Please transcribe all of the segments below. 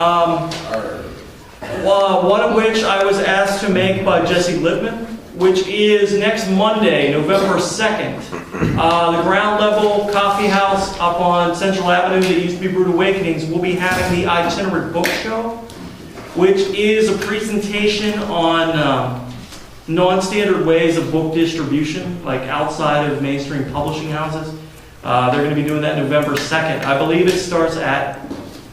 One of which I was asked to make by Jesse Lippman, which is next Monday, November 2nd. The ground level coffee house up on Central Avenue that used to be Brewed Awakenings will be having the Itinerant Book Show, which is a presentation on non-standard ways of book distribution, like outside of mainstream publishing houses. They're going to be doing that November 2nd. I believe it starts at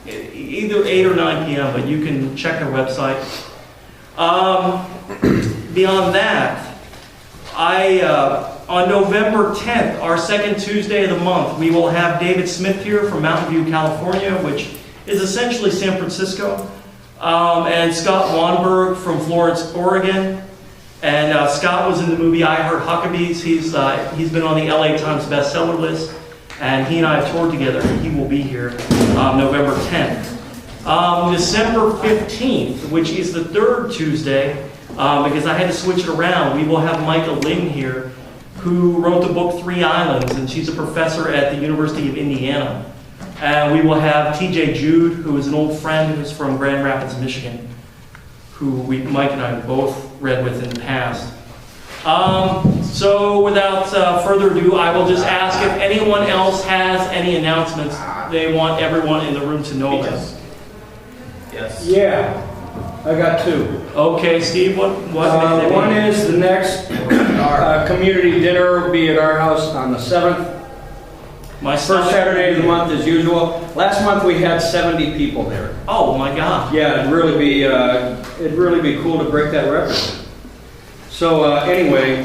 either 8 or 9 p.m., but you can check their website. Beyond that, on November 10th, our second Tuesday of the month, we will have David Smith here from Mountain View, California, which is essentially San Francisco, and Scott Wanberg from Florence, Oregon. And Scott was in the movie I Heart Huckabees. He's been on the LA Times bestseller list, and he and I have toured together, and he will be here November 10th. December 15th, which is the third Tuesday, because I had to switch it around, we will have Micah Ling here, who wrote the book 3 Islands, and she's a professor at the University of Indiana. And we will have TJ Jude, who is an old friend who's from Grand Rapids, Michigan, who Mike and I both read with in the past. So without further ado, I will just ask if anyone else has any announcements they want everyone in the room to know about. Yes. Yeah, I got 2. Okay, Steve, what one is the next community dinner will be at our house on the 7th. My First Saturday of the month as usual. Last month we had 70 people there. Oh my God. Yeah, it'd really be cool to break that record. So anyway,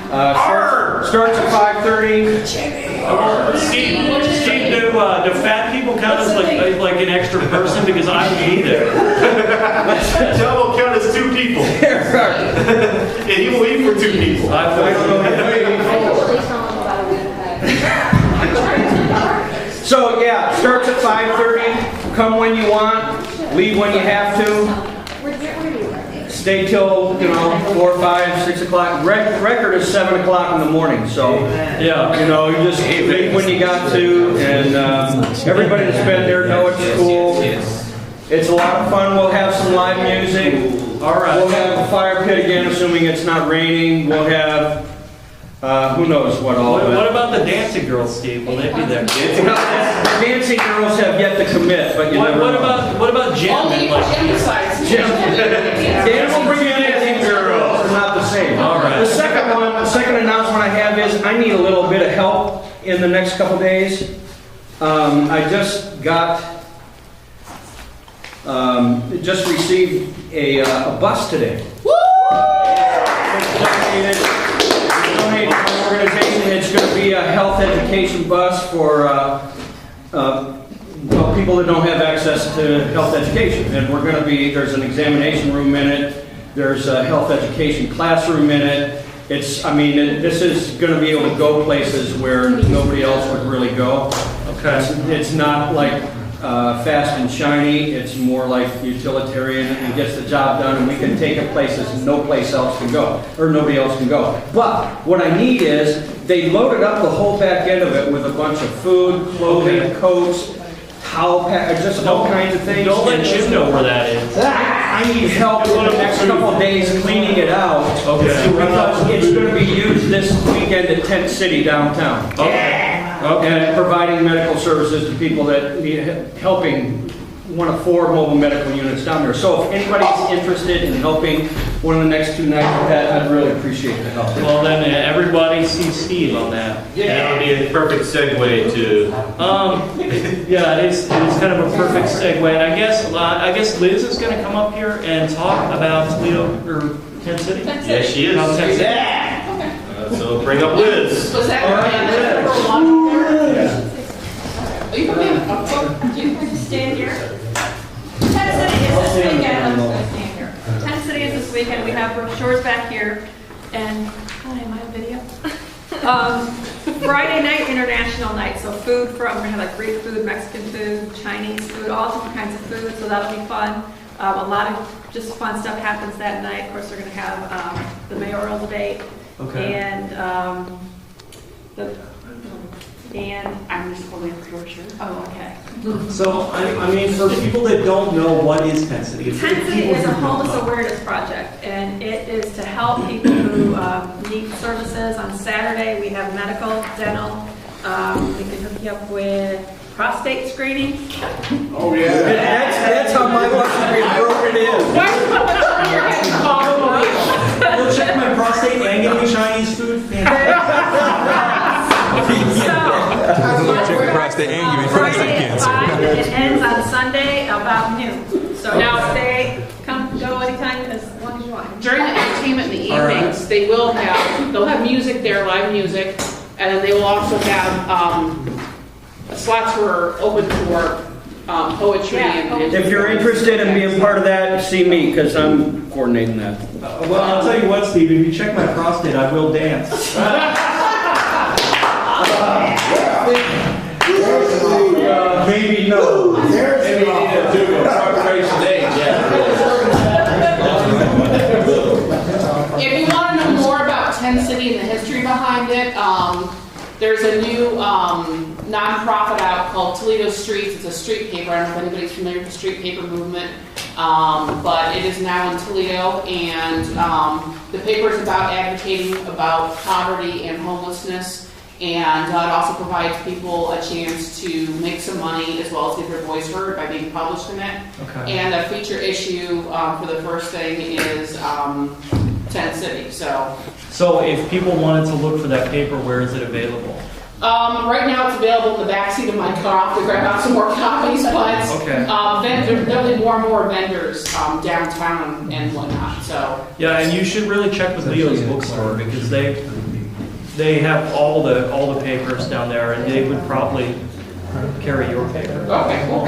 starts at 5:30. Steve, do fat people count as like an extra person, because I will be there? John will count as 2 people. And he will eat for 2 people. I don't know. So yeah, starts at 5:30. Come when you want, leave when you have to. Stay till 4, 5, 6 o'clock. Record is 7 o'clock in the morning. So yeah, you just leave when you got to, and everybody that's been there know it's cool. It's a lot of fun. We'll have some live music. All right. We'll have a fire pit again, assuming it's not raining. We'll have. Who knows what all. What about the dancing girls, Steve? Will they be there? The dancing girls have yet to commit, but you never know. What about Jim? Only Jim sides. Dan will bring in dancing girls. They're not the same. All right. The second announcement I have is I need a little bit of help in the next couple days. I just received a bus today. Donate to an organization. It's going to be a health education bus for people that don't have access to health education. And there's an examination room in it. There's a health education classroom in it. This is going to be able to go places where nobody else would really go. Okay. It's not like fast and shiny. It's more like utilitarian and gets the job done, and we can take it places no place else can go, or nobody else can go. But what I need is, they loaded up the whole back end of it with a bunch of food, clothing, coats, towel pack, just all kinds of things. Don't let Jim know where that is. I need help in the next couple of days cleaning it out. Okay. Because it's going to be used this weekend at Tent City downtown. Okay. And providing medical services to people that need helping one of 4 mobile medical units down there. So if anybody's interested in helping one of the next 2 nights with that, I'd really appreciate the help. Well, then everybody sees Steve on that. Yeah, that would be a perfect segue to. Yeah, it is kind of a perfect segue. And I guess Liz is going to come up here and talk about Toledo or Tent City. Yes, she is. Tent City. So bring up Liz. Was that All right, for a long You can stand here. Tent City is this weekend. I'm just going to stand here. Tent City is this weekend. We have brochures back here. And, am I on video? Friday night, international night. So food we're going to have like Greek food, Mexican food, Chinese food, all different kinds of food. So that'll be fun. A lot of just fun stuff happens that night. Of course, we're going to have the mayoral debate. Okay. And And, I'm just holding up the brochure. oh, okay. So, I mean, for people that don't know, what is Tent City? It's Tent City people is a who don't homeless know. awareness project, and it is to help people who need services. On Saturday, we have medical, dental, we can hook you up with prostate screening. Oh, yeah. That's how my life being broken is. Why are you putting it on your head and calling We'll check my prostate and give me Chinese food. Check the prostate and give you prostate Friday at cancer. 5, it ends on Sunday about noon. So now stay, come, go anytime, as long as you want. During the entertainment in the All right. evenings, they'll have music there, live music, and then they will also have slots for open for poetry and. If you're interested in being part of that, see me, because I'm coordinating that. Well, I'll tell you what, Steve, if you check my prostate, I will dance. Maybe no. Maybe you need to do a preparation day, If you want to know more about Tent City and the history behind it, there's a new nonprofit out called Toledo Streets. It's a street paper. I don't know if anybody's familiar with the street paper movement, but it is now in Toledo, and the paper is about advocating about poverty and homelessness, and it also provides people a chance to make some money as well as get their voice heard by being published in it. Okay. And a feature issue for the first thing is Tent City. So if people wanted to look for that paper, where is it available? Right now it's available in the backseat of my car. I'll have to grab out some more copies, but Okay. there'll be more and more vendors downtown and whatnot. So Yeah, and you should really check with Leo's bookstore, because they have all the papers down there, and they would probably carry your paper. okay, cool.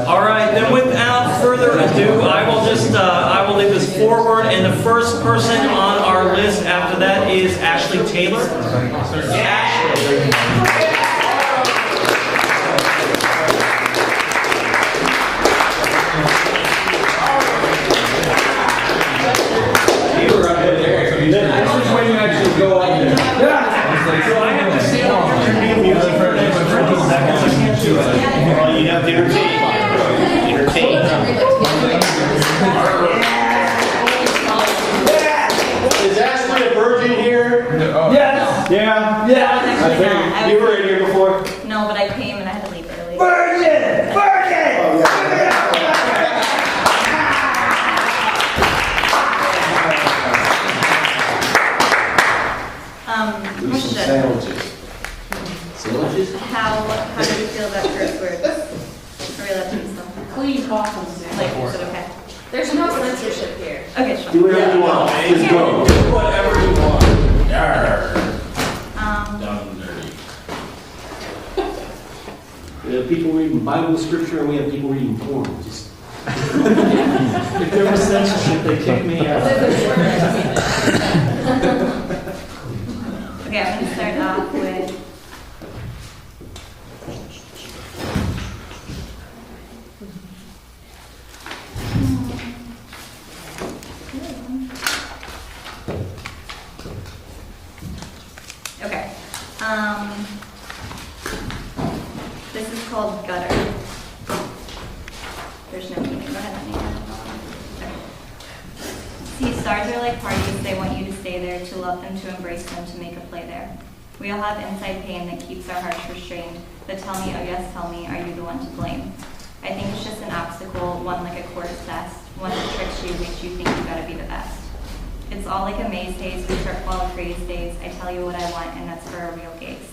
All right, then without further ado, I will leave this forward, and the first person on our list after that is Ashley Taylor. Ashley. This is when you actually go up there. So I have to stand up here and be music for the next 30 seconds. I can't do it. Well, you have to entertain. Is Ashley a virgin here? Yes. Yeah. Yeah. I think. You were in here before? No, but I came and I had to leave early. Virgin! Virgin! Question. Sandwiches? How do you feel about curse words? Are we allowed to use them? Clean coffins. Like, is it okay? There's no censorship here. Okay, sure. Do whatever you want. Just go. Do whatever you want. Down and dirty. We have people reading Bible scripture and we have people reading porn. Just If there was censorship, they kicked me out. Okay, I'm going to start off with. Okay. This is called gutter. There's no meaning. Go ahead, Anita. Okay. See, stars are like parties. They want you to stay there, to love them, to embrace them, to make a play there. We all have inside pain that keeps our hearts restrained. But tell me, oh yes, tell me, are you the one to blame? I think it's just an obstacle, one like a course test, one that tricks you, makes you think you gotta be the best. It's all like a maze haze, we trip while the craze days. I tell you what I want, and that's for a real gaze.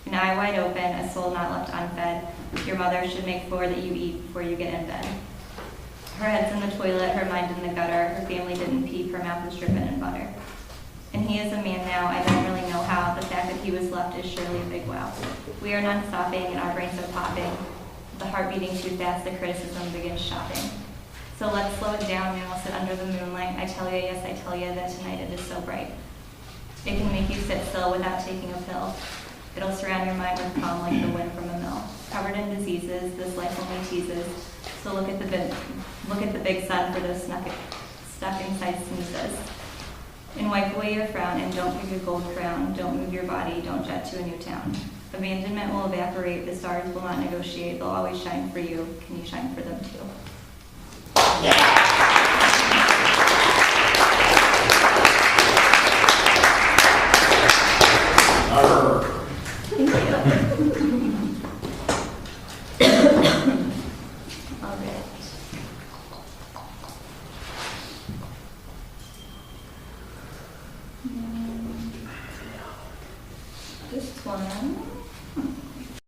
An eye wide open, a soul not left unfed. Your mother should make sure that you eat before you get in bed. Her head's in the toilet, her mind in the gutter. Her family didn't peep, her mouth is dripping in butter. And he is a man now, I don't really know how. The fact that he was left is surely a big wow. We are non-stopping and our brains are popping. The heart beating too fast, the criticism begins shopping. So let's slow it down now, sit under the moonlight. I tell you, yes, I tell you that tonight it is so bright. It can make you sit still without taking a pill. It'll surround your mind with calm like the wind from a mill. Covered in diseases, this life only teases. So look at the big sun for those stuck inside sneezes. And wipe away your frown, and don't pick a gold crown. Don't move your body, don't jet to a new town. Abandonment will evaporate, the stars will not negotiate, they'll always shine for you. Can you shine for them too? Thank you. All right. This one.